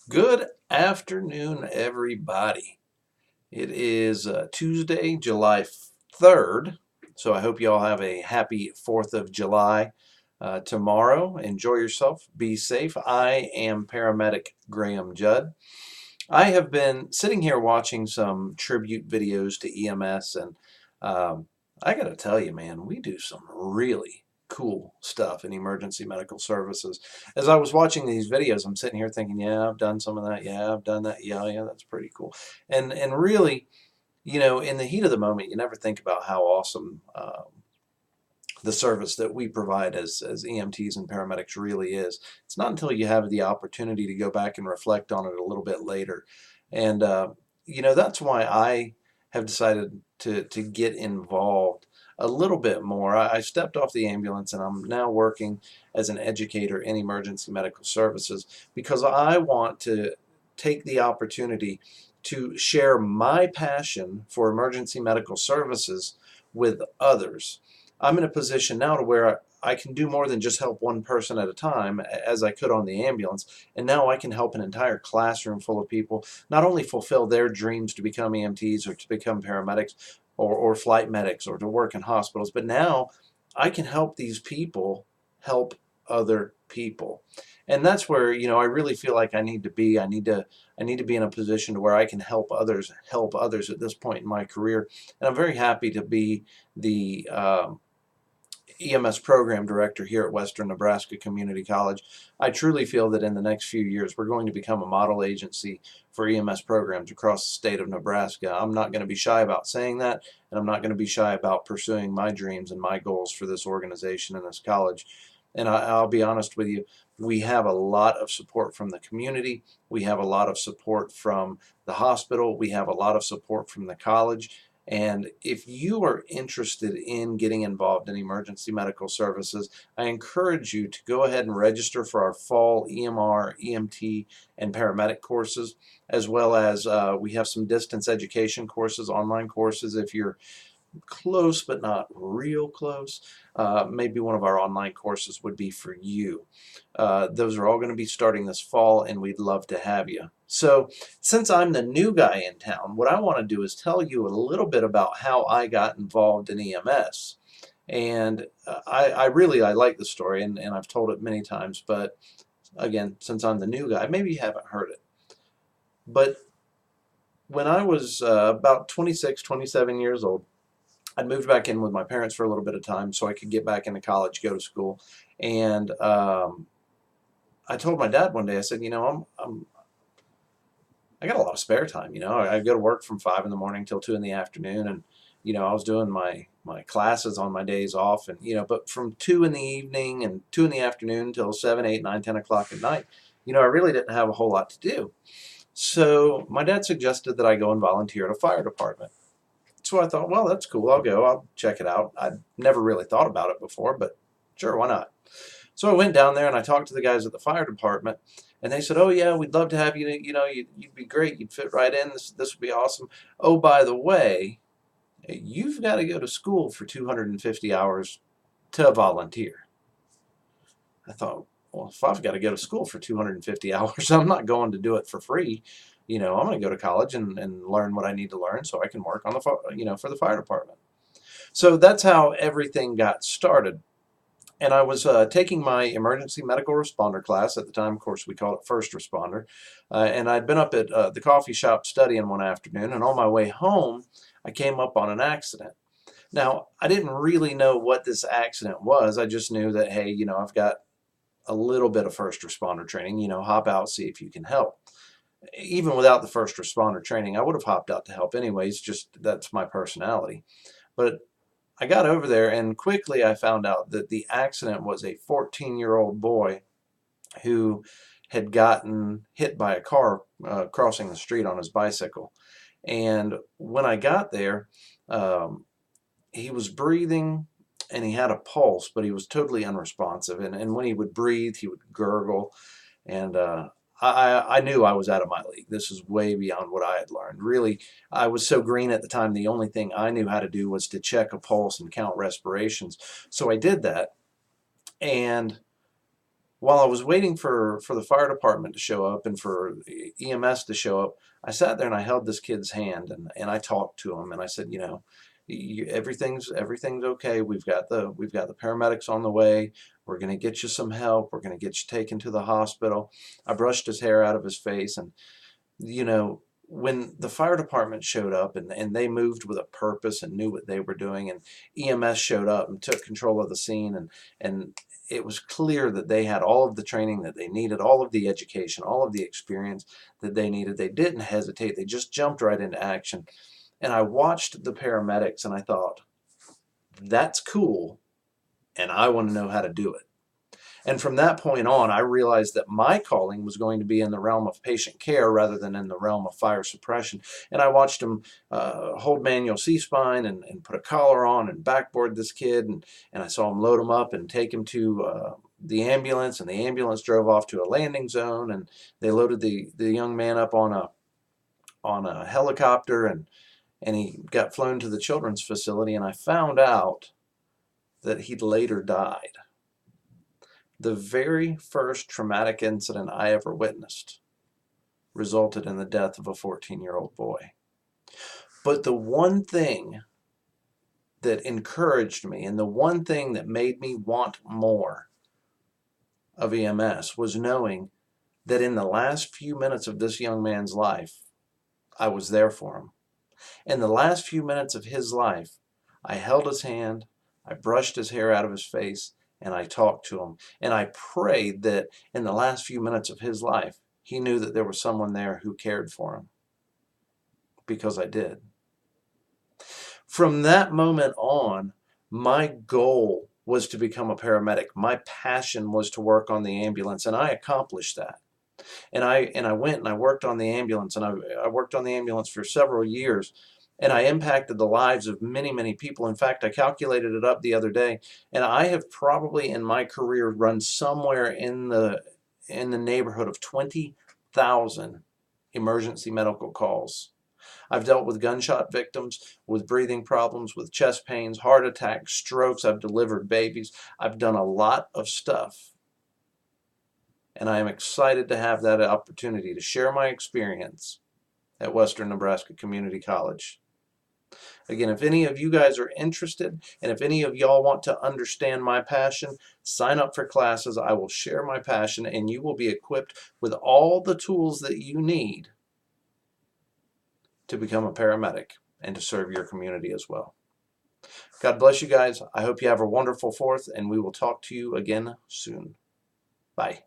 Good afternoon, everybody. It is Tuesday, July 3rd, so I hope you all have a happy 4th of July tomorrow. Enjoy yourself. Be safe. I am Paramedic Graham Judd. I have been sitting here watching some tribute videos to EMS, and um, I got to tell you, man, we do some really cool stuff in emergency medical services. As I was watching these videos, I'm sitting here thinking, yeah, I've done some of that. Yeah, I've done that. Yeah, yeah, that's pretty cool. And really, in the heat of the moment, you never think about how awesome the service that we provide as EMTs and paramedics really is. It's not until you have the opportunity to go back and reflect on it a little bit later. And, that's why I have decided to get involved a little bit more. I stepped off the ambulance and I'm now working as an educator in emergency medical services because I want to take the opportunity to share my passion for emergency medical services with others. I'm in a position now to where I can do more than just help one person at a time as I could on the ambulance. And now I can help an entire classroom full of people not only fulfill their dreams to become EMTs or to become paramedics or flight medics or to work in hospitals, but now I can help these people help other people. And that's where, I really feel like I need to be. I need to be in a position to where I can help others at this point in my career. And I'm very happy to be the EMS program director here at Western Nebraska Community College. I truly feel that in the next few years we're going to become a model agency for EMS programs across the state of Nebraska. I'm not going to be shy about saying that, and I'm not going to be shy about pursuing my dreams and my goals for this organization and this college. And I'll be honest with you, we have a lot of support from the community. We have a lot of support from the hospital. We have a lot of support from the college. And if you are interested in getting involved in emergency medical services, I encourage you to go ahead and register for our fall EMR, EMT, and paramedic courses, as well as we have some distance education courses, online courses if you're close but not real close. Maybe one of our online courses would be for you. Those are all going to be starting this fall, and we'd love to have you. So, since I'm the new guy in town, what I want to do is tell you a little bit about how I got involved in EMS. And I like the story, and I've told it many times, but again, since I'm the new guy, maybe you haven't heard it. But when I was about 26, 27 years old, I'd moved back in with my parents for a little bit of time so I could get back into college, go to school. And I told my dad one day, I said, I got a lot of spare time. I go to work from 5 in the morning till 2 in the afternoon, and I was doing my classes on my days off, and but from 2 in the evening and 2 in the afternoon till 7, 8, 9, 10 o'clock at night, I really didn't have a whole lot to do. So my dad suggested that I go and volunteer at a fire department. So I thought, well, that's cool. I'll go. I'll check it out. I'd never really thought about it before, but sure, why not? So I went down there and I talked to the guys at the fire department, and they said, "Oh yeah, we'd love to have you. You'd be great. You'd fit right in. This would be awesome. Oh, by the way, you've got to go to school for 250 hours to volunteer." I thought, well, if I've got to go to school for 250 hours, I'm not going to do it for free. I'm going to go to college and learn what I need to learn so I can work on for the fire department. So that's how everything got started. And I was taking my emergency medical responder class at the time. Of course, we called it first responder. And I'd been up at the coffee shop studying one afternoon, and on my way home, I came up on an accident. Now, I didn't really know what this accident was. I just knew that, hey, I've got a little bit of first responder training, hop out, see if you can help. Even without the first responder training, I would have hopped out to help anyways, just that's my personality. But I got over there and quickly I found out that the accident was a 14-year-old boy who had gotten hit by a car crossing the street on his bicycle. And when I got there, he was breathing and he had a pulse, but he was totally unresponsive. And when he would breathe, he would gurgle. And I knew I was out of my league. This is way beyond what I had learned. Really, I was so green at the time, the only thing I knew how to do was to check a pulse and count respirations. So I did that. And while I was waiting for the fire department to show up and for EMS to show up, I sat there and I held this kid's hand and I talked to him and I said, you know, everything's okay. We've got the paramedics on the way. We're going to get you some help. We're going to get you taken to the hospital. I brushed his hair out of his face, and you know, when the fire department showed up and they moved with a purpose and knew what they were doing, and EMS showed up and took control of the scene, and it was clear that they had all of the training that they needed, all of the education, all of the experience that they needed. They didn't hesitate. They just jumped right into action. And I watched the paramedics and I thought, that's cool, and I want to know how to do it. And from that point on, I realized that my calling was going to be in the realm of patient care rather than in the realm of fire suppression. And I watched him hold manual C-spine and put a collar on and backboard this kid. And I saw him load him up and take him to the ambulance. And the ambulance drove off to a landing zone. And they loaded the young man up on a helicopter. And he got flown to the children's facility. And I found out that he'd later died. The very first traumatic incident I ever witnessed resulted in the death of a 14-year-old boy. But the one thing that encouraged me and the one thing that made me want more of EMS was knowing that in the last few minutes of this young man's life, I was there for him. In the last few minutes of his life, I held his hand, I brushed his hair out of his face, and I talked to him. And I prayed that in the last few minutes of his life, he knew that there was someone there who cared for him. Because I did. From that moment on, my goal was to become a paramedic. My passion was to work on the ambulance, and I accomplished that. And I went and I worked on the ambulance, and I worked on the ambulance for several years. And I impacted the lives of many, many people. In fact, I calculated it up the other day, and I have probably in my career run somewhere in the neighborhood of 20,000 emergency medical calls. I've dealt with gunshot victims, with breathing problems, with chest pains, heart attacks, strokes. I've delivered babies. I've done a lot of stuff. And I am excited to have that opportunity to share my experience at Western Nebraska Community College. Again, if any of you guys are interested, and if any of y'all want to understand my passion, sign up for classes. I will share my passion, and you will be equipped with all the tools that you need to become a paramedic and to serve your community as well. God bless you guys. I hope you have a wonderful 4th, and we will talk to you again soon. Bye.